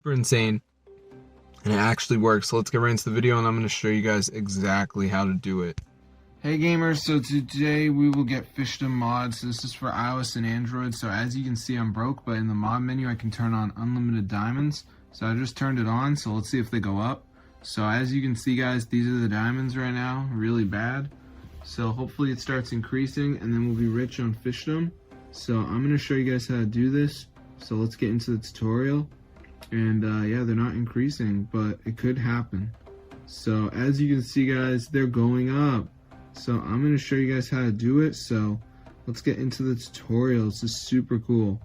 super insane, and it actually works. So let's get right into the video, and I'm going to show you guys exactly how to do it. Hey gamers, so today we will get Fishdom mods. This is for iOS and Android. So as you can see, I'm broke, but in the mod menu I can turn on unlimited diamonds. So I just turned it on, so let's see if they go up. So as you can see guys, these are the diamonds right now, really bad. So hopefully it starts increasing and then we'll be rich on Fishdom. So I'm going to show you guys how to do this. So let's get into the tutorial. And yeah, they're not increasing, but it could happen. So as you can see guys, they're going up. So I'm going to show you guys how to do it. So let's get into the tutorial. This is super cool.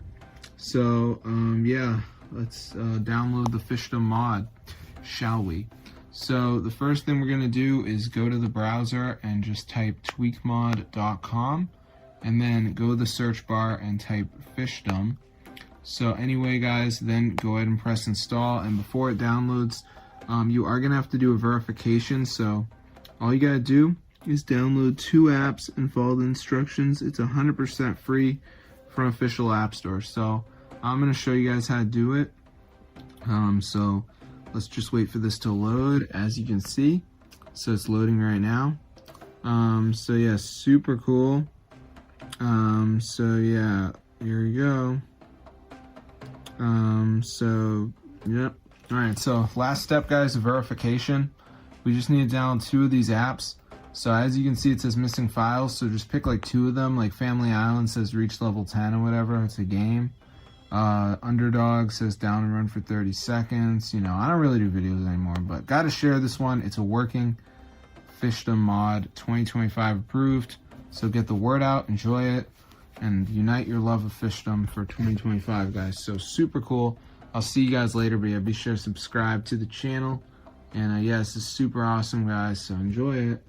So yeah, let's download the Fishdom mod, shall we? So the first thing we're going to do is go to the browser and just type tweakmod.com, and then go to the search bar and type Fishdom. So anyway guys, then go ahead and press install, and before it downloads, you are going to have to do a verification. So all you got to do is download 2 apps and follow the instructions. It's 100% free from official app store. So I'm going to show you guys how to do it. So let's just wait for this to load. As you can see, so it's loading right now. So yeah, super cool. So yeah, here we go. So yep. All right, so last step guys, verification. We just need to download 2 of these apps. So as you can see, it says missing files, so just pick like 2 of them. Like Family Island says reach level 10 or whatever, it's a game. Underdog says down and run for 30 seconds. You know, I don't really do videos anymore, but gotta share this one. It's a working Fishdom mod, 2025 approved. So get the word out, enjoy it, and unite your love of Fishdom for 2025, guys. So super cool. I'll see you guys later, but yeah, be sure to subscribe to the channel. And yeah, this is super awesome, guys, so enjoy it.